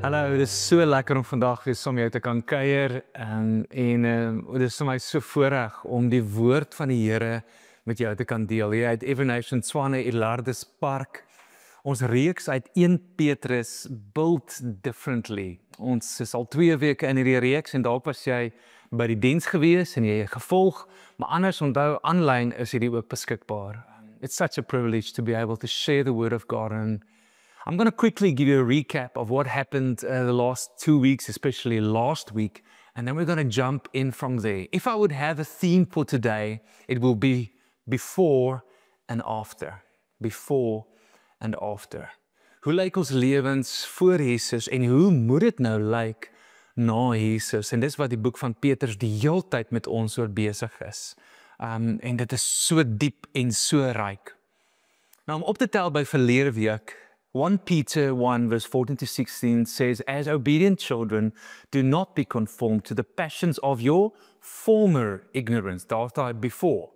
Hallo, dit is so lekker om vandag weer saam met jou te kan kuier dit is vir my so voorreg om die woord van die Here met jou te kan deel. Hier uit Everation Tshwane Ilardus Park. Ons reeks uit 1 Petrus Built Differently. Ons is al 2 weke in hierdie reeks en dalk was jy by die diens gewees en jy het gevolg, maar anders onthou aanlyn is hierdie ook beskikbaar. It's such a privilege to be able to share the word of God, and I'm going to quickly give you a recap of what happened the last 2 weeks, especially last week, and then we're going to jump in from there. If I would have a theme for today, it will be before and after. Before and after. Hoe lyk ons lewens voor Jesus en hoe moet dit nou lyk na Jesus? En dis wat die boek van Petrus die heeltyd met ons oor besig is. En dit is so diep en so ryk. Nou om op te tel by verlede week, 1 Peter 1 verse 14 to 16 says, "As obedient children, do not be conformed to the passions of your former ignorance." Daar staat before.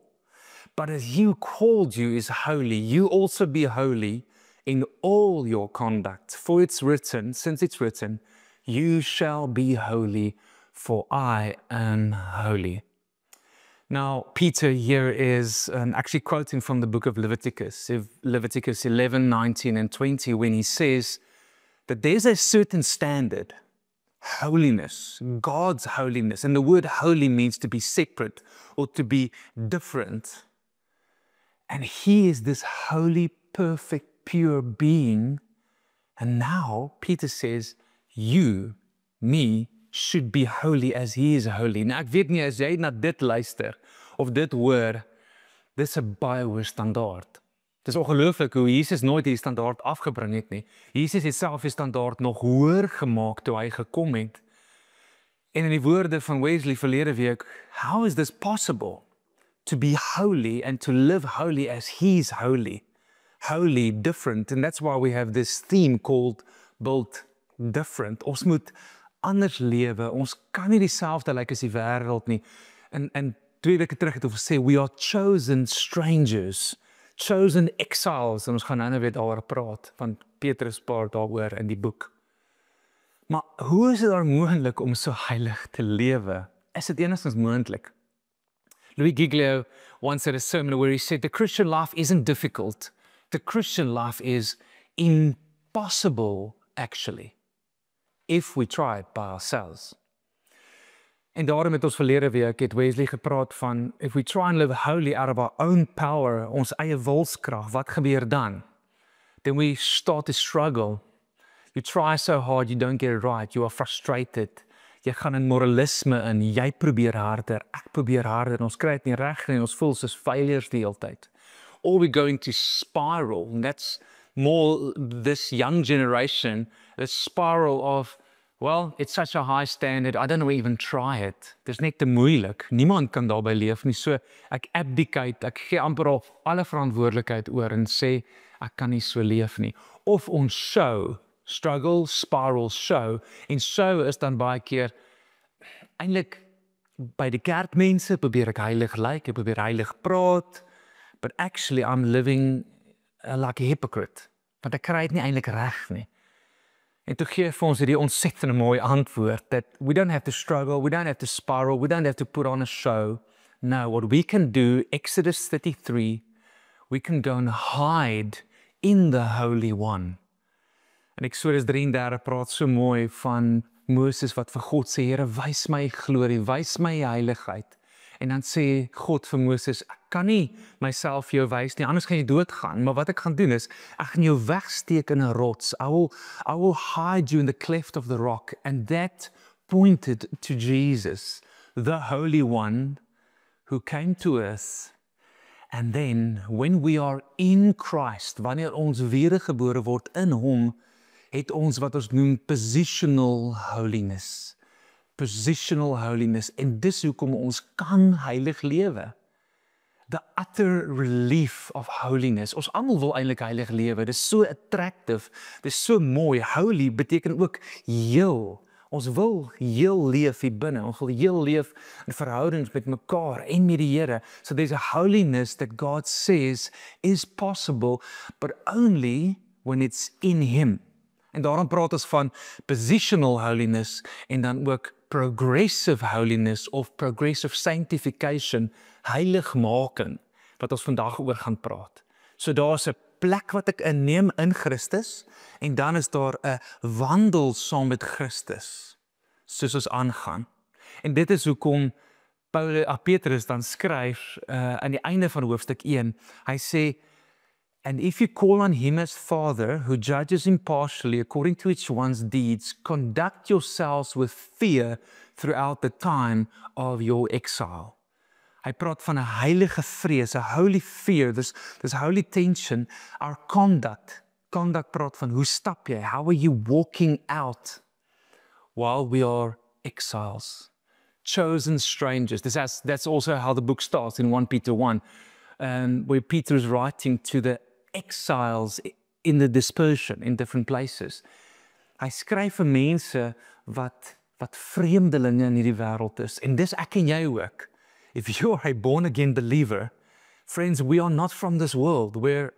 "But as he who called you is holy, you also be holy in all your conduct. For it's written, since it's written, you shall be holy, for I am holy." Now, Peter here is actually quoting from the book of Leviticus 11, 19, and 20, when he says that there's a certain standard, holiness, God's holiness. And the word holy means to be separate or to be different. And he is this holy, perfect, pure being. And now, Peter says, you, me, should be holy as he is holy. Nou, ek weet nie, as jy na dit luister, of dit hoor, dit is 'n baie hoë standaard. Dit is ongelooflik hoe Jesus nooit die standaard afgebring het nie. Jesus het self die standaard nog hoër gemaak toe hy gekom het. En in die woorde van Wesley verlede week, how is this possible? To be holy and to live holy as he's holy. Holy, different, and that's why we have this theme called Built Different. Ons moet anders lewe, ons kan nie dieselfde lyk as die wêreld nie. En 2 weke terug het ons gesê, we are chosen strangers, chosen exiles, en ons gaan nou weer daaroor praat, van Petrus praat daaroor in die boek. Maar hoe is dit dan moontlik om so heilig te lewe? Is dit enigstens moontlik? Louis Giglio once had a sermon where he said, the Christian life isn't difficult. The Christian life is impossible, actually, if we try it by ourselves. En daarom het ons verlede week het Wesley gepraat van, if we try and live holy out of our own power, ons eie wilskrag, wat gebeur dan? Then we start to struggle. You try so hard, you don't get it right, you are frustrated. Jy gaan in moralisme in, jy probeer harder, ek probeer harder, ons kry dit nie reg nie, ons voel soos failures die hele tyd. Or we're going to spiral, and that's more this young generation, the spiral of, well, it's such a high standard, I don't even try it. Dis net te moeilik, niemand kan daarby leef nie, so ek abdicate, ek gee amper al alle verantwoordelikheid oor en sê, ek kan nie so leef nie. Of ons show, struggle, spiral, show, en show is dan baie keer, eintlik by die kerkmense probeer ek heilig lyk, ek probeer heilig praat, but actually I'm living like a hypocrite, want ek kry dit nie eintlik reg nie. En toe gee vir ons hierdie ontsettende mooi antwoord, that we don't have to struggle, we don't have to spiral, we don't have to put on a show. No, what we can do, Exodus 33, we can go and hide in the Holy One. En Exodus 33 praat so mooi van Moses wat vir God sê, Here, wys my glorie, wys my heiligheid. En dan sê God vir Moses, ek kan nie myself vir jou wys nie, anders gaan jy doodgaan. Maar wat ek gaan doen is, ek gaan jou wegsteek in 'n rots. I will hide you in the cleft of the rock. And that pointed to Jesus, the Holy One, who came to earth. And then, when we are in Christ, wanneer ons wedergebore word in hom, het ons wat ons noem positional holiness. Positional holiness, en dis hoekom ons kan heilig lewe. The utter relief of holiness. Ons almal wil eintlik heilig lewe. Dis so attractive, dis so mooi. Holy beteken ook heel. Ons wil heel leef hier binne. Ons wil heel leef in verhoudings met mekaar en met die Here. So there's a holiness that God says is possible, but only when it's in Him. En daarom praat ons van positional holiness en dan ook progressive holiness of progressive sanctification, heiligmaking, wat ons vandag oor gaan praat. So daar's 'n plek wat ek inneem in Christus en dan is daar 'n wandel saam met Christus, soos ons aangaan. En dit is hoekom Petrus dan skryf aan die einde van hoofstuk 1, hy sê, "And if you call on him as Father, who judges impartially according to each one's deeds, conduct yourselves with fear throughout the time of your exile." Hy praat van 'n heilige vrees, 'n holy fear, this holy tension, our conduct. Conduct praat van hoe stap jy? How are you walking out while we are exiles? Chosen strangers. That's also how the book starts in 1 Peter 1, where Peter is writing to the exiles in the dispersion, in different places. Hy skryf vir mense wat vreemdelinge in hierdie wêreld is. En dis ek en jy ook. If you are a born again believer, friends, we are not from this world. We are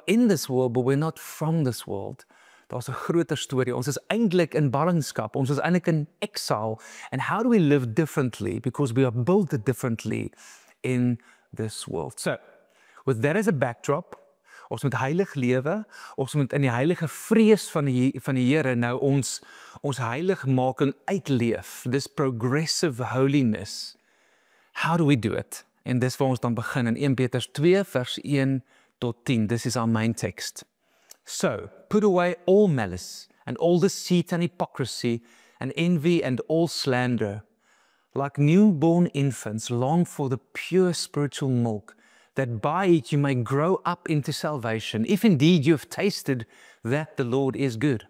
in this world, but we're not from this world. Daar's 'n groter storie. Ons is eintlik in ballingskap. Ons is eintlik in exile. And how do we live differently? Because we are built differently in this world. So, with that as a backdrop, ons moet heilig lewe, ons moet in die heilige vrees van die Here nou ons heiligmaking uitleef. This progressive holiness. How do we do it? En dis waar ons dan begin in 1 Petrus 2 vers 1 tot 10. This is our main text. So, put away all malice and all deceit and hypocrisy and envy and all slander. Like newborn infants, long for the pure spiritual milk, that by it you may grow up into salvation, if indeed you have tasted that the Lord is good.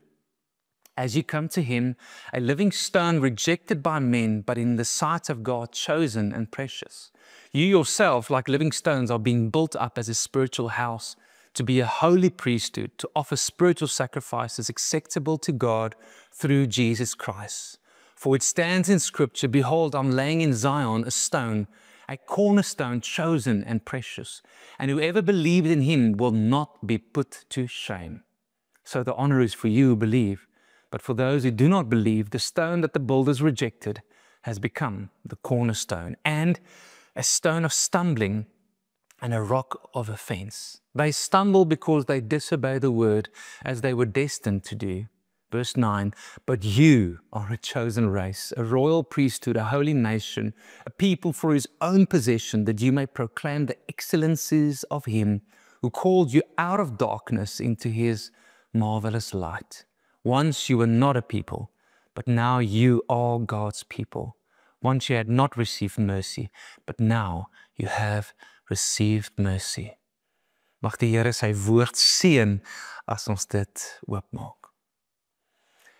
As you come to him, a living stone rejected by men, but in the sight of God chosen and precious. You yourself, like living stones, are being built up as a spiritual house, to be a holy priesthood, to offer spiritual sacrifices acceptable to God through Jesus Christ. For it stands in Scripture, "Behold, I'm laying in Zion a stone, a cornerstone chosen and precious, and whoever believes in him will not be put to shame." So the honor is for you who believe, but for those who do not believe, the stone that the builders rejected has become the cornerstone, and a stone of stumbling and a rock of offense. They stumble because they disobey the word as they were destined to do. Verse 9, but you are a chosen race, a royal priesthood, a holy nation, a people for his own possession, that you may proclaim the excellencies of him who called you out of darkness into his marvelous light. Once you were not a people, but now you are God's people. Once you had not received mercy, but now you have received mercy. Mag die Here sy woord seën as ons dit oopmaak.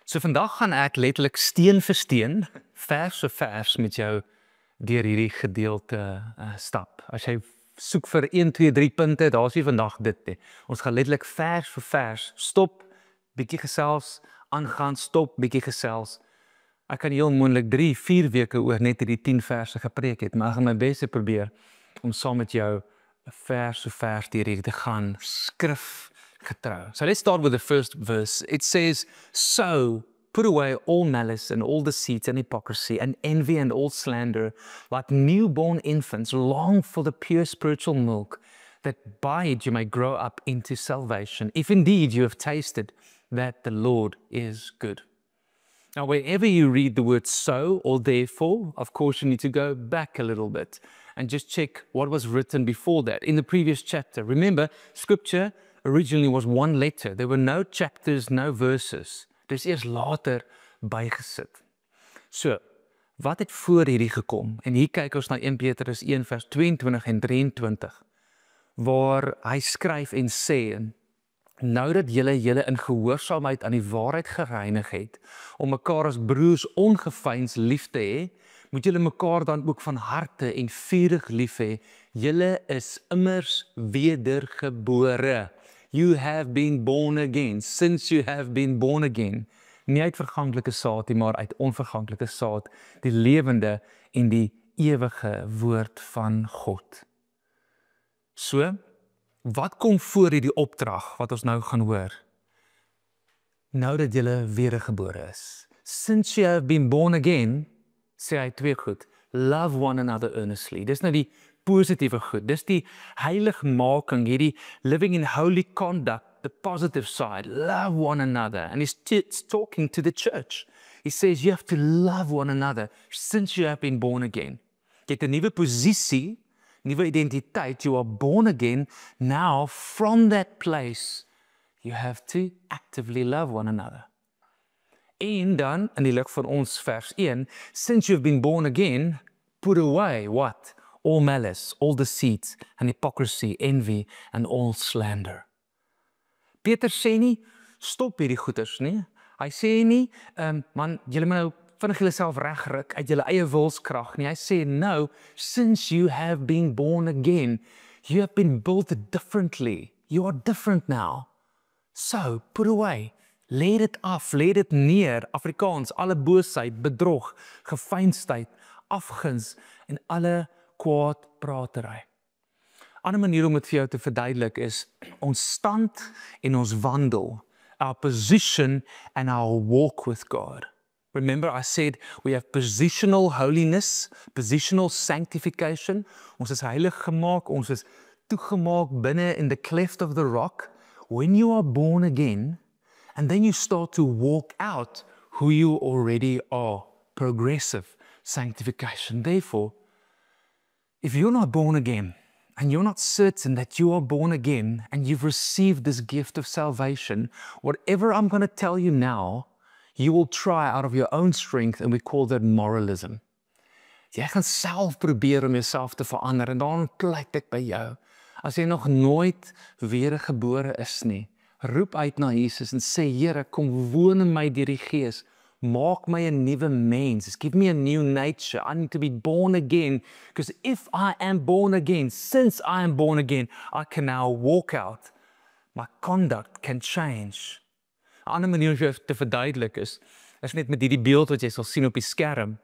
So vandag gaan ek letterlik steen vir steen, vers vir vers met jou deur hierdie gedeelte stap. As jy soek vir 1, 2, 3 punte, daar is nie vandag dit nie. Ons gaan letterlik vers vir vers, stop, bietjie gesels, aangaan, stop, bietjie gesels. Ek kan heel moontlik 3, 4 weke oor net hierdie 10 verse gepreek het, maar ek gaan my bes probeer om saam met jou vers vir vers deur hierdie te gaan, skrif getrou. So let's start with the first verse. It says, so put away all malice and all deceit and hypocrisy and envy and all slander, like newborn infants, long for the pure spiritual milk, that by it you may grow up into salvation, if indeed you have tasted that the Lord is good. Now, wherever you read the word so or therefore, of course you need to go back a little bit and just check what was written before that in the previous chapter. Remember, scripture originally was one letter. There were no chapters, no verses. Dis eers later bygesit. So, wat het voor hierdie gekom? En hier kyk ons na 1 Petrus 1 vers 22 en 23, waar hy skryf en sê, nou dat julle in gehoorsaamheid aan die waarheid gereinig het, om mekaar as broers ongeveins lief te hê, moet julle mekaar dan ook van harte en vurig lief hê. Julle is immers wedergebore. You have been born again, since you have been born again. Nie uit verganklike saad, maar uit onverganklike saad, die lewende en die ewige woord van God. So, wat kom voor hierdie opdrag wat ons nou gaan hoor? nou dat julle wedergebore is. Since you have been born again, sê hy twee goed. Love one another earnestly. Dis nou die positiewe goed. Dis die heiligmaking, hierdie living in holy conduct, the positive side. Love one another. And he's talking to the church. He says you have to love one another since you have been born again. Jy het 'n nuwe posisie, nuwe identiteit. You are born again. Now, from that place, you have to actively love one another. En dan, in die lig van ons vers 1, since you've been born again, put away what? All malice, all deceit, and hypocrisy, envy, and all slander. Peter sê nie, stop hierdie goeders nie. Hy sê nie, man, julle moet nou vinnig julleself regruk uit julle eie wilskrag nie. Hy sê, no, since you have been born again, you have been built differently. You are different now. So, put away. Lê dit af, lê dit neer, Afrikaans, alle boosheid, bedrog, geveinsdheid, afguns en alle kwaadpratery. 'n Ander manier om dit vir jou te verduidelik is ons stand en ons wandel, our position and our walk with God. Remember I said we have positional holiness, positional sanctification. Ons is heilig gemaak, ons is toegemaak binne in the cleft of the rock. When you are born again, and then you start to walk out who you already are. Progressive sanctification. Therefore, if you're not born again, and you're not certain that you are born again, and you've received this gift of salvation, whatever I'm going to tell you now, you will try out of your own strength, and we call that moralism. Jy gaan self probeer om jouself te verander, en dan pleit ek by jou. As jy nog nooit wedergebore is nie, roep uit na Jesus en sê, Here, kom woon in my deur die Gees. Maak my 'n nuwe mens. Give me a new nature. I need to be born again. Because if I am born again, since I am born again, I can now walk out. My conduct can change. 'n Ander manier om te verduidelik is net met hierdie beeld wat jy sal sien op die skerm,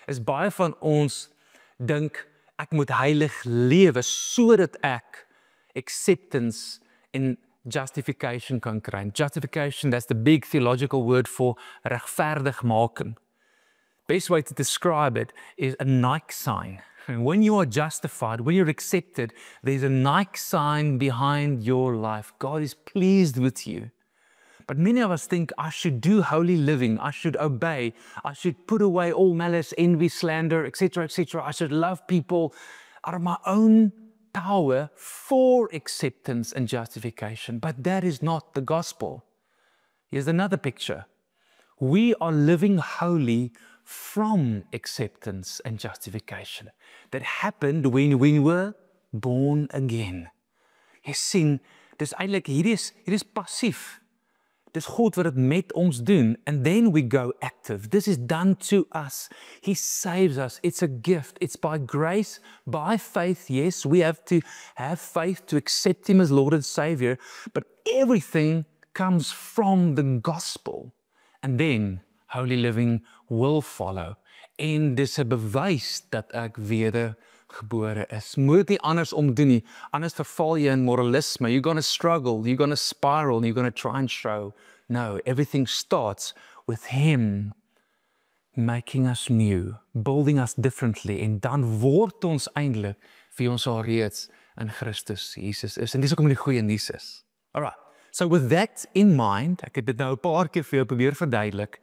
is baie van ons dink, ek moet heilig lewe sodat ek acceptance en justification kan kry. Justification, that's the big theological word for regverdig maken. Best way to describe it is a Nike sign. And when you are justified, when you're accepted, there's a Nike sign behind your life. God is pleased with you. But many of us think, I should do holy living, I should obey, I should put away all malice, envy, slander, etc., etc. I should love people out of my own power for acceptance and justification. But that is not the gospel. Here's another picture. We are living holy from acceptance and justification. That happened when we were born again. Jy sien, dis eintlik hier is passief. Dis God wat dit met ons doen, and then we go active. This is done to us. He saves us. It's a gift. It's by grace, by faith. Yes, we have to have faith to accept Him as Lord and Savior, but everything comes from the gospel. And then holy living will follow. En dis 'n bewys dat ek wedergebore is. Moet nie anders omdoen nie. Anders verval jy in moralisme. You're going to struggle. You're going to spiral. You're going to try and show. No, everything starts with Him making us new, building us differently. En dan word ons eintlik wie ons al reeds in Christus Jesus is. En dis hoekom die goeie nuus is. Alright. So with that in mind, ek het dit nou 'n paar keer vir jou probeer verduidelik.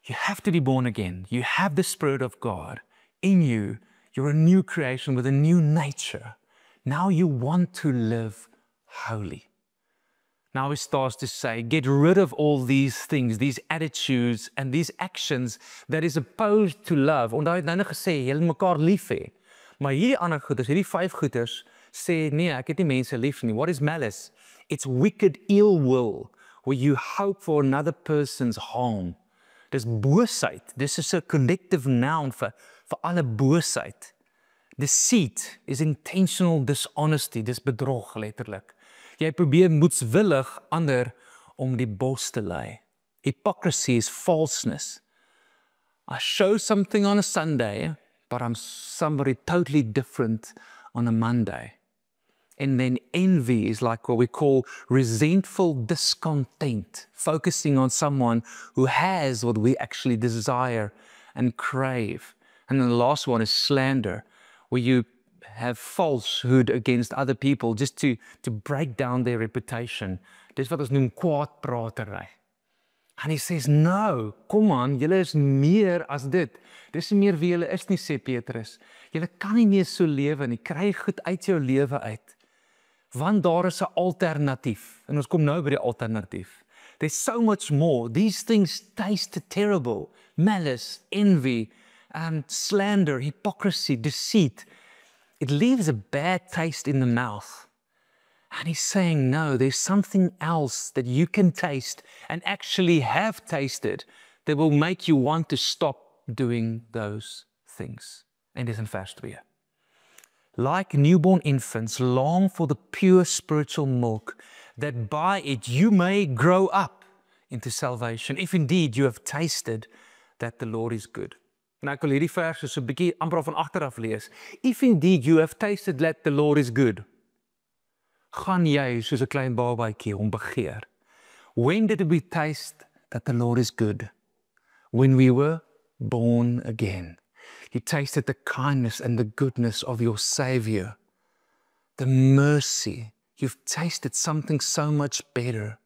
You have to be born again. You have the Spirit of God in you. You're a new creation with a new nature. Now you want to live holy. Now he starts to say, get rid of all these things, these attitudes and these actions that is opposed to love. Want hy het nou net gesê, julle moet mekaar lief hê. Maar hierdie ander goeders, hierdie 5 goeders, sê nee, ek het nie mense lief nie. What is malice? It's wicked ill will, where you hope for another person's harm. Dis boosheid. Dis is 'n collective noun vir alle boosheid. Deceit is intentional dishonesty. Dis bedrog letterlik. Jy probeer moedswillig ander om die bos te lei. Hypocrisy is falseness. I show something on a Sunday, but I'm somebody totally different on a Monday. And then envy is like what we call resentful discontent, focusing on someone who has what we actually desire and crave. And then the last one is slander, where you have falsehood against other people just to break down their reputation. Dis wat ons noem kwaadpratery. And he says, no, kom aan, julle is meer as dit. Dis nie meer wie julle is nie, sê Petrus. Julle kan nie meer so lewe nie, kry goed uit jou lewe uit. Want daar is 'n alternatief. En ons kom nou by die alternatief. There's so much more. These things taste terrible. Malice, envy, slander, hypocrisy, deceit. It leaves a bad taste in the mouth. And he's saying, no, there's something else that you can taste and actually have tasted that will make you want to stop doing those things. En dis in vers 2. Like newborn infants, long for the pure spiritual milk, that by it you may grow up into salvation, if indeed you have tasted that the Lord is good. Nou ek wil hierdie verse so 'n bietjie amper van agter af lees. If indeed you have tasted that the Lord is good, gaan jy soos 'n klein babatjie hom begeer. When did we taste that the Lord is good? When we were born again. You tasted the kindness and the goodness of your Savior, the mercy. You've tasted something so much better.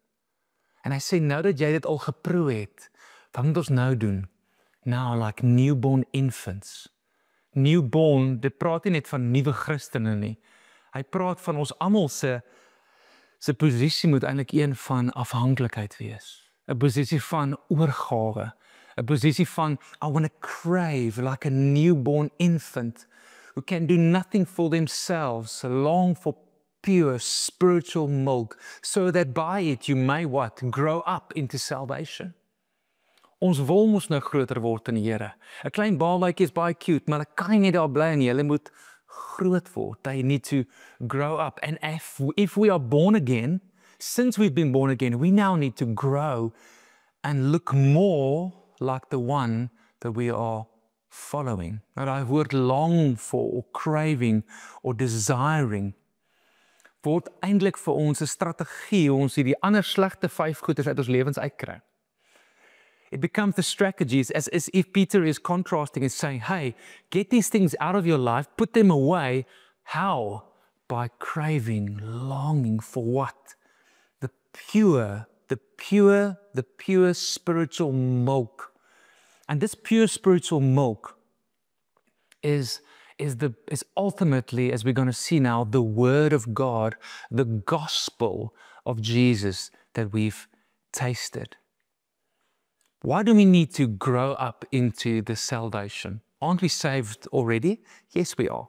En hy sê, nou dat jy dit al geproe het, wat moet ons nou doen? Now, like newborn infants. Newborn, dit praat nie net van nuwe Christene nie. Hy praat van ons almal se posisie moet eintlik een van afhanklikheid wees. 'n Posisie van oorgawe. 'n Posisie van, I want to crave like a newborn infant who can do nothing for themselves, long for pure spiritual milk, so that by it you may what? Grow up into salvation. Ons wil mos nou groter word in die Here. 'n Klein babatjie is baie cute, maar ek kan nie net daar bly nie. Hulle moet groot word. They need to grow up. And if we are born again, since we've been born again, we now need to grow and look more like the one that we are following. Dat daai woord long for, or craving, or desiring, word eintlik vir ons 'n strategie hoe ons hierdie ander slegte 5 goeders uit ons lewens uitkry. It becomes the strategies as if Peter is contrasting and saying, hey, get these things out of your life, put them away. How? By craving, longing for what? The pure spiritual milk. And this pure spiritual milk is ultimately, as we're going to see now, the Word of God, the gospel of Jesus that we've tasted. Why do we need to grow up into the salvation? Aren't we saved already? Yes, we are.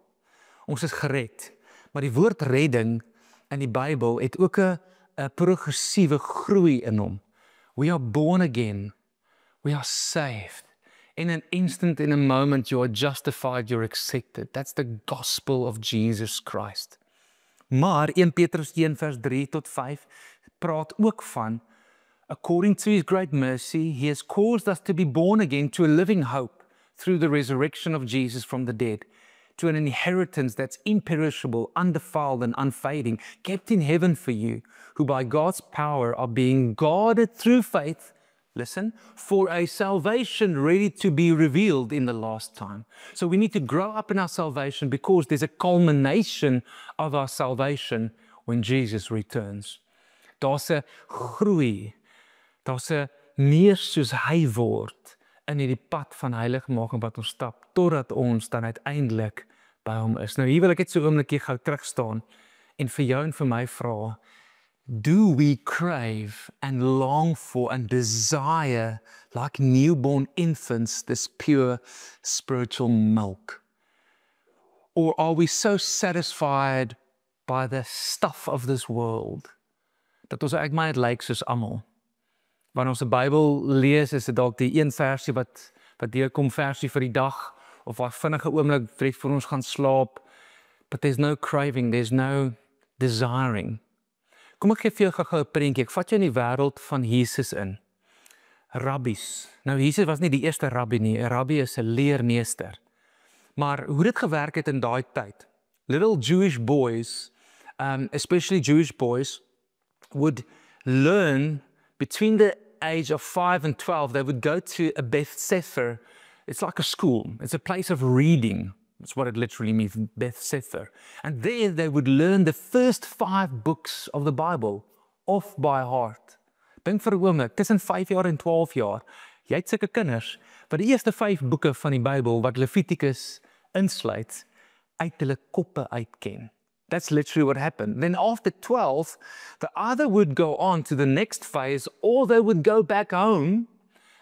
Ons is gered. Maar die woord redding in die Bybel het ook 'n progressiewe groei in hom. We are born again. We are saved. In an instant, in a moment, you are justified, you're accepted. That's the gospel of Jesus Christ. Maar 1 Petrus 1 vers 3 tot 5 praat ook van, according to his great mercy, he has caused us to be born again to a living hope through the resurrection of Jesus from the dead, to an inheritance that's imperishable, undefiled and unfading, kept in heaven for you, who by God's power are being guarded through faith, listen, for a salvation ready to be revealed in the last time. So we need to grow up in our salvation because there's a culmination of our salvation when Jesus returns. Daar's 'n groei. Daar's 'n meer soos hy word in hierdie pad van heiligmaking wat ons stap, totdat ons dan uiteindelik by hom is. Nou hier wil ek net so 'n oombliekie gou terug staan en vir jou en vir my vra, do we crave and long for and desire, like newborn infants, this pure spiritual milk? Or are we so satisfied by the stuff of this world, dat ons eigenlijk maar het lyk soos almal? Wanneer ons 'n Bybel lees, is dit dalk die een versie wat deurkom, versie vir die dag, of 'n vinnige oomblik tref voor ons gaan slaap, but there's no craving, there's no desiring. Kom ek gee vir jou gou 'n prentjie. Ek vat jou in die wêreld van Jesus in. Rabbies. Nou Jesus was nie die eerste rabbi nie. 'n Rabbi is 'n leermeester. Maar hoe dit gewerk het in daai tyd. Little Jewish boys especially Jewish boys, would learn between the age of 5 and 12, they would go to a Beth Sefer. It's like a school. It's a place of reading. That's what it literally means, Beth Sefer. And there they would learn the first 5 books of the Bible off by heart. Dink vir 'n oomblik, tussen 5 jaar en 12 jaar, jy het sulke kinders wat die eerste 5 boeke van die Bybel wat Levitikus insluit, uit hulle koppe uitken. That's literally what happened. Then after 12, the either would go on to the next phase or they would go back home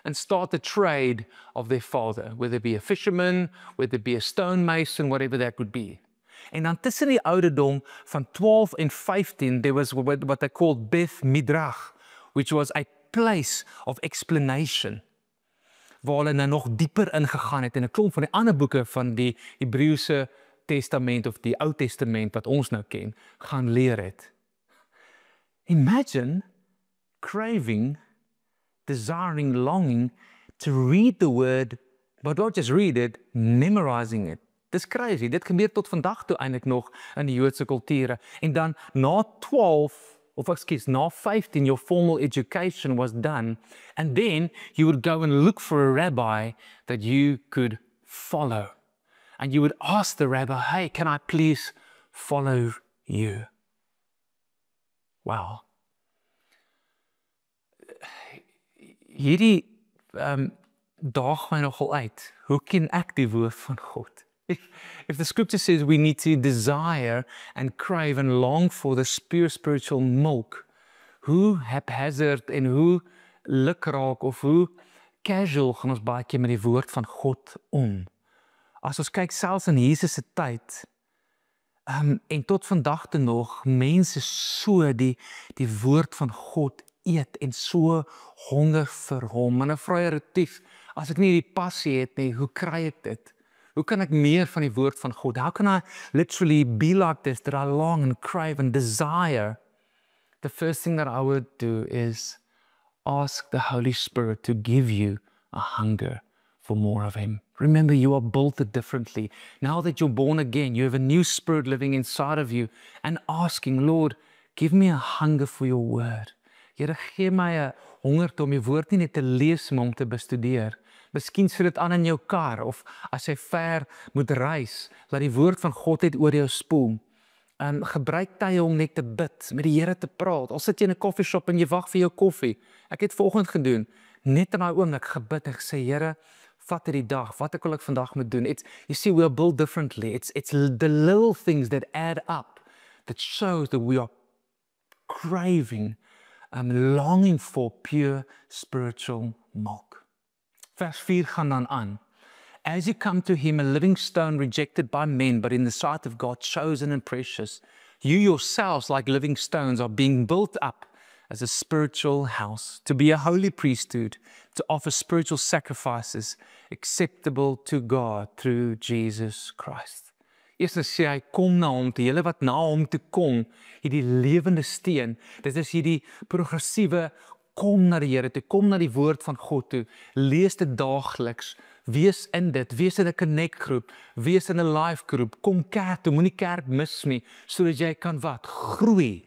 and start the trade of their father, whether it be a fisherman, whether it be a stonemason, whatever that would be. En dan tussen die ouderdom van 12 en 15, there was what they called Beth Midrach, which was a place of explanation, waar hulle nou nog dieper ingegaan het in 'n klomp van die ander boeke van die Hebreëse Testament of die Ou Testament wat ons nou ken, gaan leer het. Imagine craving, desiring, longing to read the word, but not just read it, memorizing it. Dis crazy. Dit gebeur tot vandag toe eintlik nog in die Joodse kulture. En dan na 12, of excuse, na 15, your formal education was done, and then you would go and look for a rabbi that you could follow. And you would ask the rabbi, hey, can I please follow you? Wow. Hierdie daag my nogal uit. Hoe ken ek die woord van God? If the scripture says we need to desire and crave and long for the spiritual milk, hoe haphazard en hoe lukraak of hoe casual gaan ons baie keer met die woord van God om? As ons kyk selfs in Jesus se tyd, en tot vandag toe nog, mense so die woord van God eet en so honger vir hom. En dan vra jy retief, as ek nie die passie het nie, hoe kry ek dit? Hoe kan ek meer van die woord van God? How can I literally be like this, that I long and crave and desire? The first thing that I would do is ask the Holy Spirit to give you a hunger for more of Him. Remember, you are built differently. Now that you're born again, you have a new spirit living inside of you, and asking, Lord, give me a hunger for your word. Here, gee my 'n honger om die woord nie net te lees, maar om te bestudeer. Miskien sit dit aan in jou kar, of as jy ver moet reis, laat die woord van God net oor jou spoel. Gebruik tye om net te bid, met die Here te praat. Al sit jy in 'n koffieshop en jy wag vir jou koffie. Ek het vanoggend gedoen, net in daai oomblik gebid en gesê, Here, vat hierdie dag, wat ek wil ek vandag moet doen. You see, we are built differently. It's the little things that add up, that shows that we are craving, longing for pure spiritual milk. Vers 4 gaan dan aan. As you come to him, a living stone rejected by men, but in the sight of God, chosen and precious, you yourselves, like living stones, are being built up as a spiritual house, to be a holy priesthood, to offer spiritual sacrifices acceptable to God through Jesus Christ. Eers sê hy, kom na hom toe, julle wat na hom toe kom, hierdie lewende steen, dit is hierdie progressiewe, kom na die Here toe, kom na die woord van God toe, lees dit daagliks, wees in dit, wees in 'n connect groep, wees in 'n live groep, kom kerk toe, moenie kerk mis nie, sodat jy kan wat? Groei,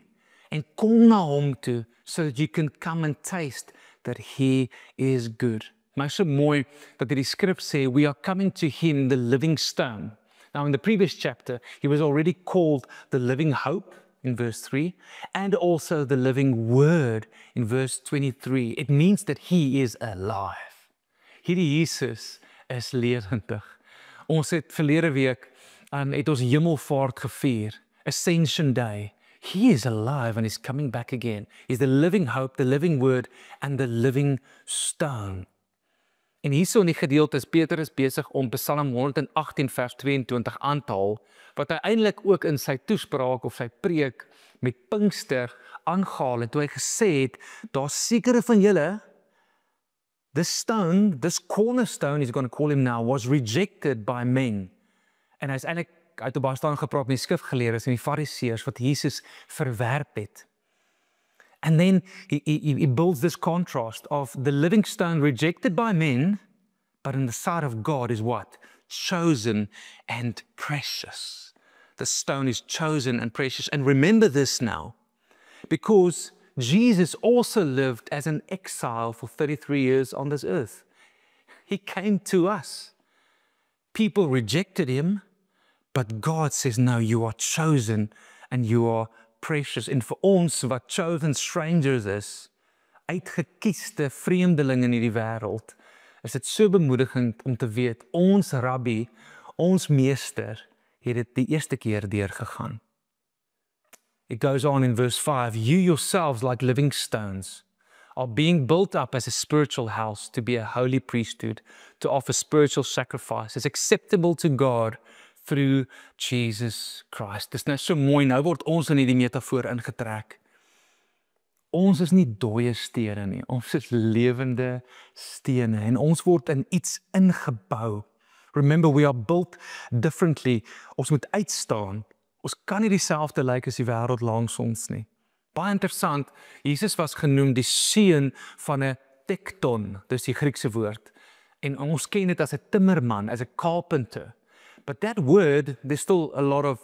en kom na hom toe, so that you can come and taste that he is good. Maar so mooi dat die skrif sê, we are coming to him, the living stone. Now in the previous chapter, he was already called the living hope, in verse 3, and also the living word in verse 23. It means that he is alive. Hierdie Jesus is lewendig. Ons het verlede week het ons hemelvaart gevier, Ascension Day. He is alive and is coming back again. He's the living hope, the living word, and the living stone. En hierso in die gedeelte is Petrus besig om Psalm 118 vers 22 aan te haal, wat hy eintlik ook in sy toespraak of sy preek met Pinkster aangehaal het, toe hy gesê het, daar's sekere van julle, this stone, this cornerstone, he's going to call him now, was rejected by men. En hy is eintlik uit op baie staan gepraat met die skrifgeleerdes en die fariseërs wat Jesus verwerp het. And then he builds this contrast of the living stone rejected by men, but in the sight of God is what? Chosen and precious. The stone is chosen and precious. And remember this now, because Jesus also lived as an exile for 33 years on this earth. He came to us. People rejected him, but God says, no, you are chosen and you are precious. En vir ons wat chosen strangers is, uitgekieste vreemdelinge in hierdie wêreld, is dit so bemoedigend om te weet, ons rabbi, ons meester, het dit die eerste keer deurgegaan. It goes on in verse 5, you yourselves like living stones are being built up as a spiritual house to be a holy priesthood, to offer spiritual sacrifices acceptable to God through Jesus Christ. Dis nou so mooi, nou word ons in hierdie metafoor ingetrek. Ons is nie dooie stene nie, ons is lewende stene en ons word in iets ingebou. Remember, we are built differently. Ons moet uitstaan. Ons kan nie dieselfde lyk as die wêreld langs ons nie. Baie interessant, Jesus was genoem die seun van 'n tekton, dis die Griekse woord. En ons ken dit as 'n timmerman, as 'n carpenter. But that word, there's still a lot of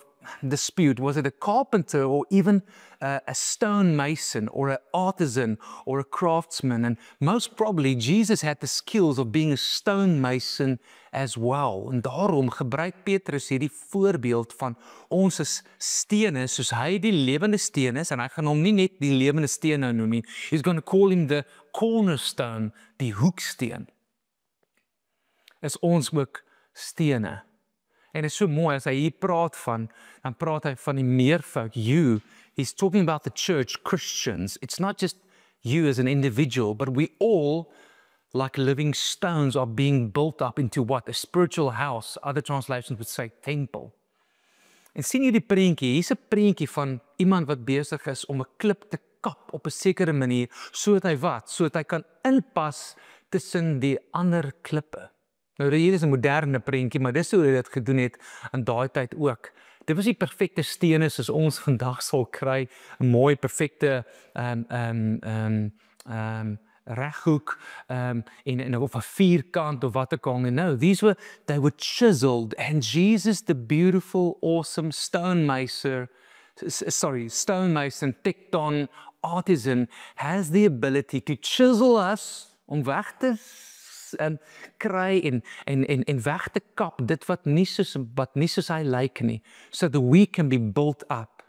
dispute. Was it a carpenter or even a stonemason or an artisan or a craftsman? And most probably Jesus had the skills of being a stonemason as well. En daarom gebruik Petrus hierdie voorbeeld van ons is stene, soos hy die lewende steen is, en hy gaan hom nie net die lewende steen nou noem nie. He's going to call him the cornerstone, die hoeksteen. Is ons ook stene. En het is so mooi as hy hier praat van, dan praat hy van die meervoud, you. He's talking about the church, Christians. It's not just you as an individual, but we all, like living stones, are being built up into what? A spiritual house. Other translations would say temple. En sien jy die prentjie? Hier's 'n prentjie van iemand wat besig is om 'n klip te kap op 'n sekere manier, sodat hy wat? Sodat hy kan inpas tussen die ander klippe. Nou, hier is 'n moderne prentjie, maar dis hoe hy dit gedoen het in daai tyd ook. Dit was die perfekte stene soos ons vandag sal kry, 'n mooi perfekte reghoek en of 'n vierkant of wat ook al. No, they were chiseled, and Jesus, the beautiful, awesome stonemason, tekton, artisan, has the ability to chisel us om weg te kry en weg te kap dit wat nie soos hy lyk nie, so that we can be built up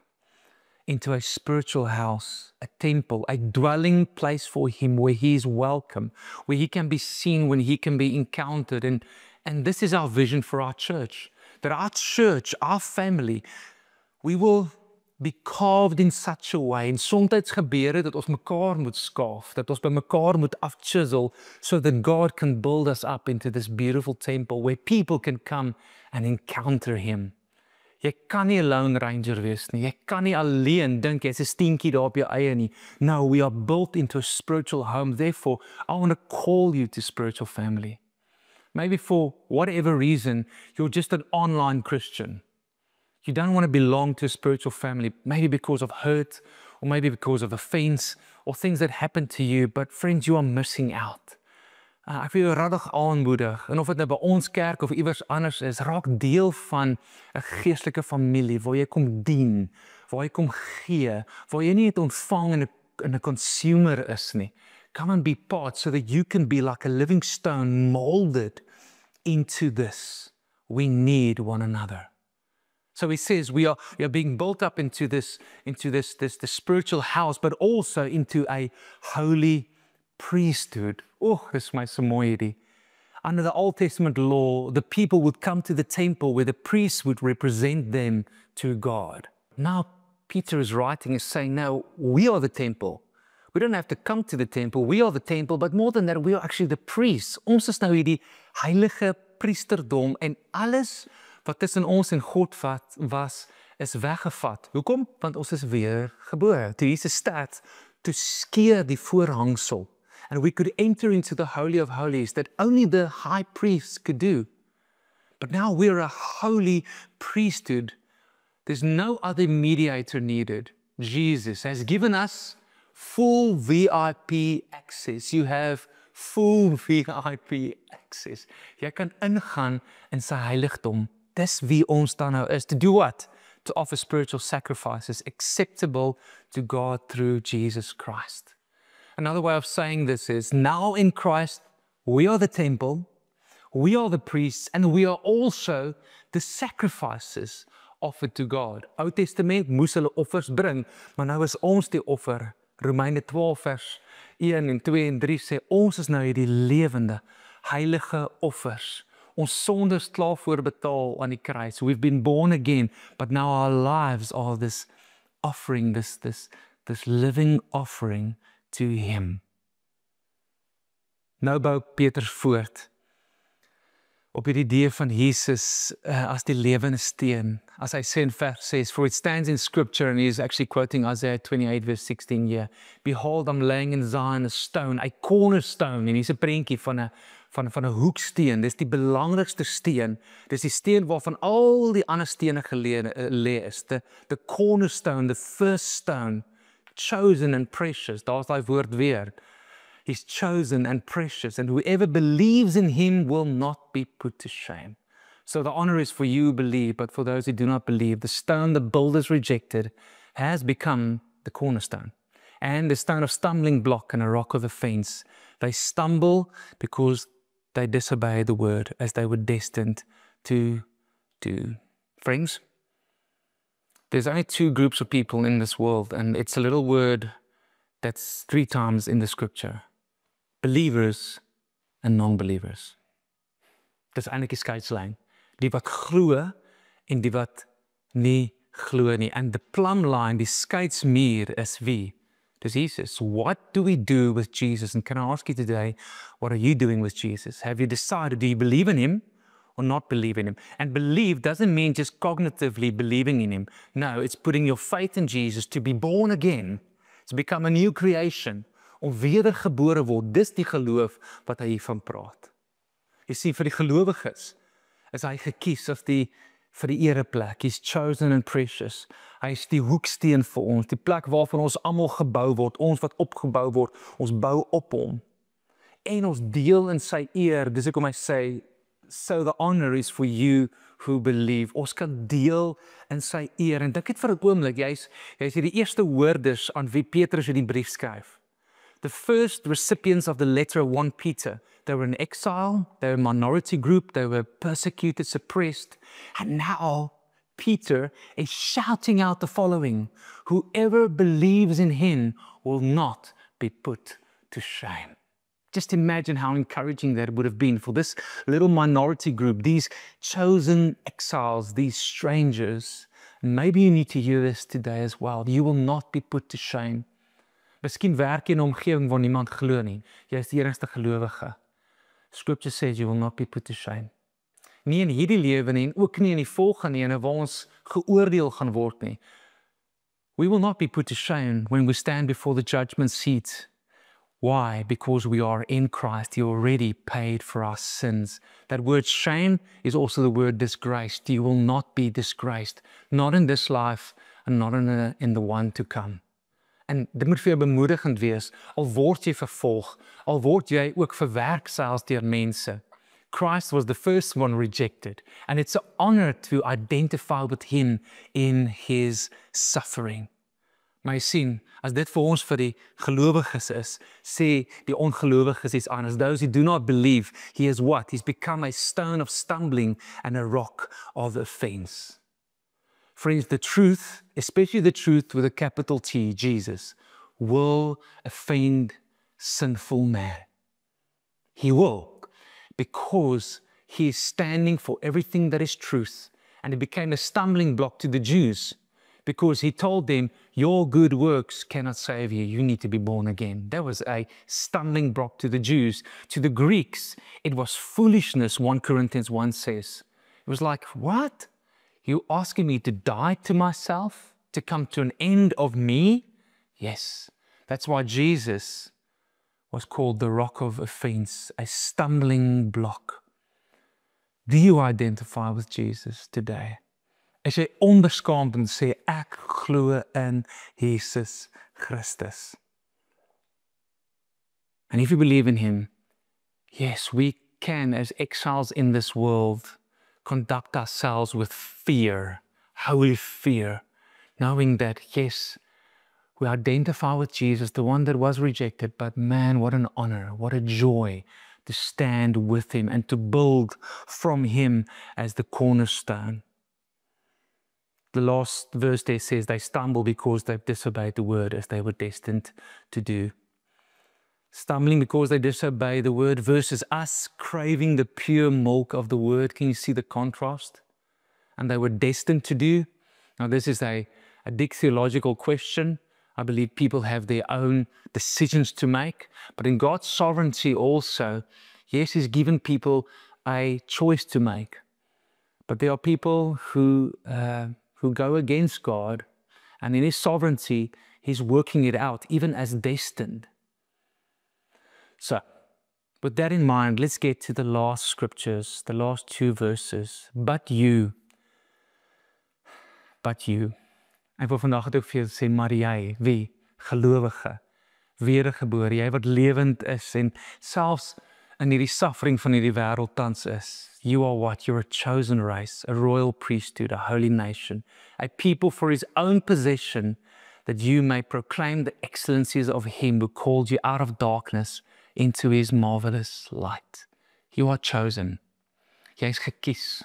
into a spiritual house, a temple, a dwelling place for him where he is welcome, where he can be seen, when he can be encountered. And this is our vision for our church, that our church, our family, we will be carved in such a way. En soms gebeur dit dat ons mekaar moet skaaf, dat ons by mekaar moet afchisel, so that God can build us up into this beautiful temple where people can come and encounter him. Jy kan nie 'n lone ranger wees nie. Jy kan nie alleen dink jy's 'n steentjie daar op jou eie nie. No, we are built into a spiritual home. Therefore, I want to call you to spiritual family. Maybe for whatever reason, you're just an online Christian. You don't want to belong to a spiritual family, maybe because of hurt, or maybe because of offense, or things that happened to you. But friends, you are missing out. Ek wil jou regtig aanmoedig, en of dit nou by ons kerk of iewers anders is, raak deel van 'n geestelike familie waar jy kom dien, waar jy kom gee, waar jy nie net ontvang en 'n consumer is nie. Come and be part so that you can be like a living stone molded into this. We need one another. So he says we are being built up into this spiritual house, but also into a holy priesthood. Oh, dis my so mooi hierdie. Under the Old Testament law, the people would come to the temple where the priests would represent them to God. Now Peter is writing is saying, no, we are the temple. We don't have to come to the temple. We are the temple, but more than that, we are actually the priests. Ons is nou hierdie heilige priesterdom en alles wat tussen ons en God was, is weggevat. Hoekom? Want ons is weer gebore. Toe Jesus staat, toe skeur die voorhangsel. And we could enter into the Holy of Holies that only the high priests could do. But now we're a holy priesthood. There's no other mediator needed. Jesus has given us full VIP access. You have full VIP access. Jy kan ingaan in sy heiligdom. Dis wie ons dan nou is. To do what? to offer spiritual sacrifices acceptable to God through Jesus Christ. Another way of saying this is, now in Christ, we are the temple, we are the priests, and we are also the sacrifices offered to God. Ou Testament moes hulle offers bring, maar nou is ons die offer. Romeine 12 vers 1 en 2 en 3 sê, ons is nou hierdie lewende, heilige offers. Ons sondes klaar voorbetaal aan die kruis. We've been born again, but now our lives are this offering, this living offering to Him. Nou bou Petrus voort op hierdie idee van Jesus as die lewende steen. As hy sê in vers 6, for it stands in scripture, and he is actually quoting Isaiah 28 verse 16 here. Behold, I'm laying in Zion a stone, a cornerstone. En hier's 'n prentjie van 'n hoeksteen. Dis die belangrikste steen. Dis die steen waarvan al die ander stene gelê is. The cornerstone, the first stone, chosen and precious. Daar's daai woord weer. He's chosen and precious, and whoever believes in Him will not be put to shame. So the honor is for you who believe, but for those who do not believe, the stone the builders rejected has become the cornerstone, and the stone of stumbling block and a rock of offense. They stumble because they disobey the word as they were destined to do. Friends, there's only two groups of people in this world, and it's a little word that's 3 times in the scripture. Believers and non-believers. Dis eintlik die skeidslyn. Die wat glo en die wat nie glo nie. And the plumb line, die skeidsmuur is wie? Dis Jesus. What do we do with Jesus? And can I ask you today, what are you doing with Jesus? Have you decided, do you believe in Him or not believe in Him? And believe doesn't mean just cognitively believing in Him. No, it's putting your faith in Jesus to be born again, to become a new creation, om wedergebore word. Dis die geloof wat hy hiervan praat. Jy sien, vir die gelowiges is hy gekies as vir die ereplek. He's chosen and precious. Hy is die hoeksteen vir ons, die plek waarvan ons almal gebou word, ons wat opgebou word, ons bou op hom. En ons deel in sy eer, dis hoekom hy sê, so the honor is for you who believe. Ons kan deel in sy eer. En dink net vir 'n oomblik, jy's die eerste hoorders aan wie Petrus in die brief skryf. The first recipients of the letter of 1 Peter, they were in exile, they were a minority group, they were persecuted, suppressed, and now Peter is shouting out the following, whoever believes in Him will not be put to shame. Just imagine how encouraging that would have been for this little minority group, these chosen exiles, these strangers. And maybe you need to hear this today as well. You will not be put to shame. Miskien werk jy in 'n omgewing waar niemand glo nie. Jy is die enigste gelowige. Scripture says you will not be put to shame. Nie in hierdie lewe nie en ook nie in die volgende ene waar ons geoordeel gaan word nie. We will not be put to shame when we stand before the judgment seat. Why? Because we are in Christ. He already paid for our sins. That word shame is also the word disgraced. You will not be disgraced. Not in this life and not in the one to come. En dit moet vir jou bemoedigend wees, al word jy vervolg, al word jy ook verwerk selfs deur mense. Christ was the first one rejected, and it's an honor to identify with Him in His suffering. Maar jy sien, as dit vir ons vir die gelowiges is, sê die ongelowiges iets anders. Those who do not believe, He is what? He's become a stone of stumbling and a rock of offense. Friends, the truth, especially the truth with a capital T, Jesus, will offend sinful man. He will, because He is standing for everything that is truth. And it became a stumbling block to the Jews, because He told them, your good works cannot save you. You need to be born again. That was a stumbling block to the Jews. To the Greeks, it was foolishness, 1 Corinthians 1 says. It was like, what? You asking me to die to myself, to come to an end of me? Yes, that's why Jesus was called the rock of offense, a stumbling block. Do you identify with Jesus today? Is jy onbeskaamd en sê, ek glo in Jesus Christus? And if you believe in Him, yes, we can, as exiles in this world, conduct ourselves with fear. holy fear, knowing that, yes, we identify with Jesus, the one that was rejected, but man, what an honor, what a joy to stand with him and to build from him as the cornerstone. The last verse there says they stumble because they've disobeyed the word as they were destined to do. Stumbling because they disobey the word versus us craving the pure milk of the word. Can you see the contrast? And they were destined to do. Now this is a deep theological question. I believe people have their own decisions to make. But in God's sovereignty also, yes, He's given people a choice to make. But there are people who go against God, and in His sovereignty, He's working it out, even as destined. So, with that in mind, let's get to the last scriptures, the last 2 verses. But you. Ek wil vandag ook vir jou sê, maar jy, wie? Gelowige, wedergebore, jy wat lewend is en selfs in hierdie suffering van hierdie wêreld tans is. You are what? You're a chosen race, a royal priesthood, a holy nation, a people for His own possession, that you may proclaim the excellencies of Him who called you out of darkness into His marvelous light. You are chosen. Jy is gekies.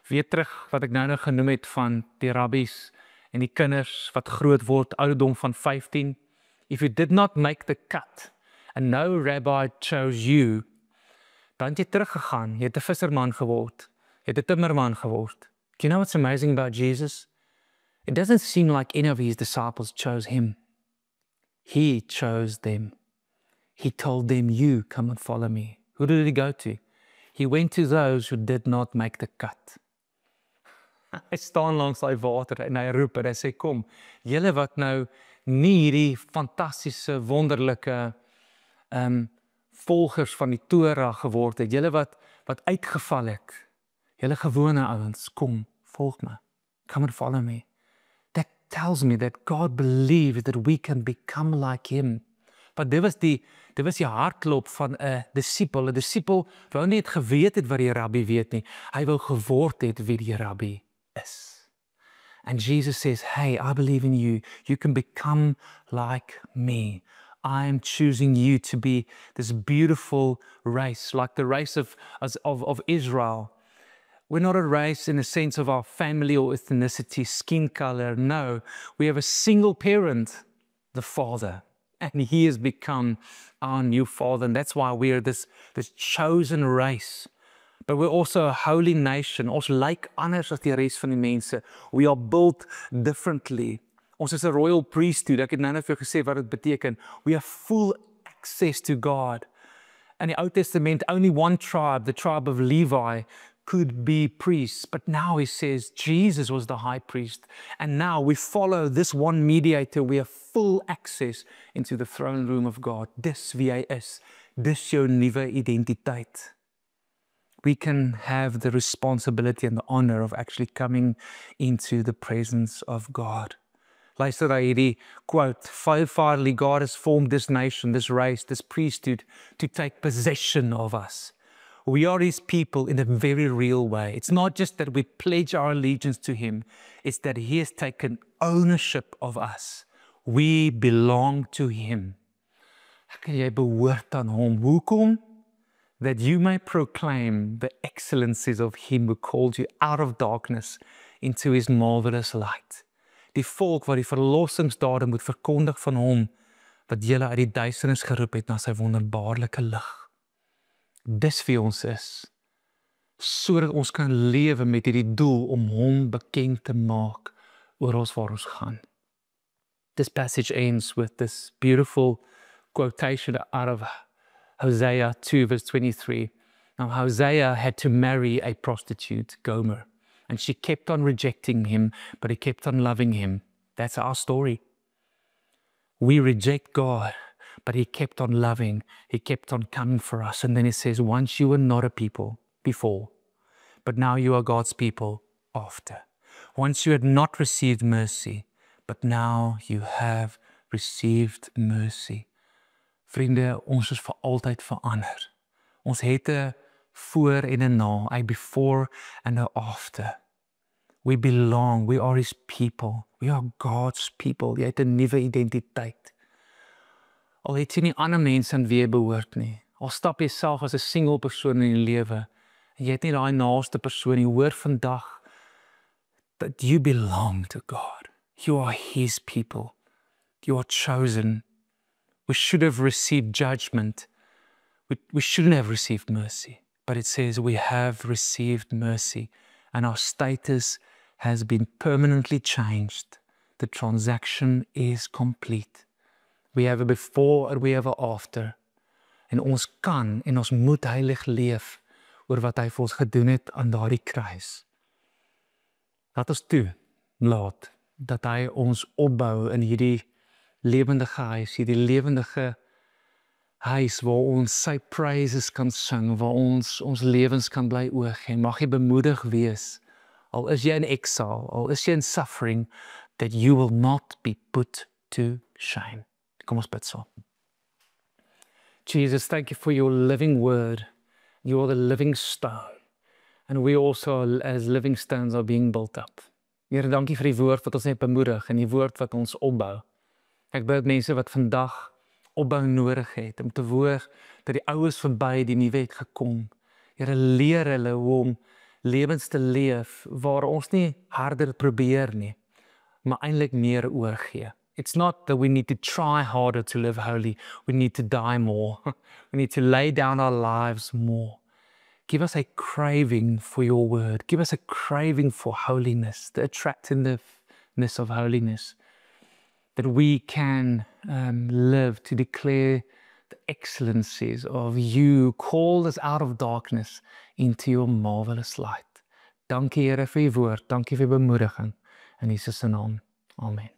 Weer terug wat ek nou genoem het van die rabbies en die kinders wat groot word, ouderdom van 15. If you did not make the cut and no rabbi chose you, dan het jy teruggegaan, jy het 'n visserman geword, jy het 'n timmerman geword. Do you know what's amazing about Jesus? It doesn't seem like any of His disciples chose Him. He chose them. He told them, you come and follow me. Who did He go to? He went to those who did not make the cut. Hy staan langs daai water en hy roep en hy sê, kom, julle wat nou nie hierdie fantastiese, wonderlike volgers van die Torah geword het, julle wat uitgeval het, julle gewone ouens, kom, volg my, come and follow me. That tells me that God believes that we can become like Him. Want dit was die hartklop van 'n disipel. 'n Disipel wou nie geweet het wat die rabbi weet nie. Hy wou geword het wie die rabbi is. And Jesus says, hey, I believe in you. You can become like me. I am choosing you to be this beautiful race, like the race of Israel. We're not a race in the sense of our family or ethnicity, skin color. No, we have a single parent, the Father. And He has become our new Father. And that's why we're this chosen race. But we're also a holy nation. Ons lyk anders as die res van die mense. We are built differently. Ons is 'n royal priesthood. Ek het nou net vir jou gesê wat dit beteken. We have full access to God. In die Ou Testament, only one tribe, the tribe of Levi, could be priests. But now He says Jesus was the high priest. And now we follow this one mediator. We have full access into the throne room of God. Dis wie hy is. Dis jou nuwe identiteit. We can have the responsibility and the honor of actually coming into the presence of God. Luister na hierdie quote, finally God has formed this nation, this race, this priesthood to take possession of us. We are His people in a very real way. It's not just that we pledge our allegiance to Him, it's that He has taken ownership of us. We belong to Him. Ek en jy behoort aan Hom. Hoekom? That you may proclaim the excellencies of Him who called you out of darkness into His marvelous light. Die volk wat die verlossingsdade moet verkondig van Hom, wat julle uit die duisternis geroep het na Sy wonderbaarlike lig. Dis wie ons is, sodat ons kan lewe met hierdie doel om Hom bekend te maak oral waar ons gaan. This passage ends with this beautiful quotation out of Hosea 2 verse 23. Now Hosea had to marry a prostitute, Gomer, and she kept on rejecting him, but he kept on loving him. That's our story. We reject God, but He kept on loving. He kept on coming for us. And then He says, once you were not a people before, but now you are God's people after. Once you had not received mercy, but now you have received mercy. Vriende, ons is vir altyd verander. Ons het 'n voor en 'n na, 'n before and 'n after. We belong. We are His people. We are God's people. Jy het 'n nuwe identiteit. Al het jy nie ander mense aan wie jy behoort nie. Al stap jy self as 'n single persoon in die lewe en jy het nie daai naaste persoon nie. Hoor vandag that you belong to God. You are His people. You are chosen. We should have received judgment. We shouldn't have received mercy. But it says we have received mercy and our status has been permanently changed. The transaction is complete. We have a before and we have a after. En ons kan en ons moet heilig leef oor wat hy vir ons gedoen het aan daardie kruis. Laat ons toe laat dat hy ons opbou in hierdie lewendige huis, hierdie lewendige huis waar ons sy praises kan sing, waar ons lewens kan bly oorgee. Mag jy bemoedig wees, al is jy in exile, al is jy in suffering, that you will not be put to shame. Kom ons bid saam. Jesus, thank you for your living word. You are the living stone. And we also, as living stones, are being built up. Here, dankie vir die woord wat ons net bemoedig en die woord wat ons opbou. Ek bid mense wat vandag opbou nodig het, om te hoor dat die ou is verby, die nuwe het gekom. Here, leer hulle hoe om lewens te leef waar ons nie harder probeer nie, maar eintlik meer oorgee. It's not that we need to try harder to live holy. We need to die more. We need to lay down our lives more. Give us a craving for your word. Give us a craving for holiness, the attractiveness of holiness, that we can live to declare the excellencies of you, called us out of darkness into your marvelous light. Dankie Here vir die woord, dankie vir bemoediging. In Jesus se naam. Amen.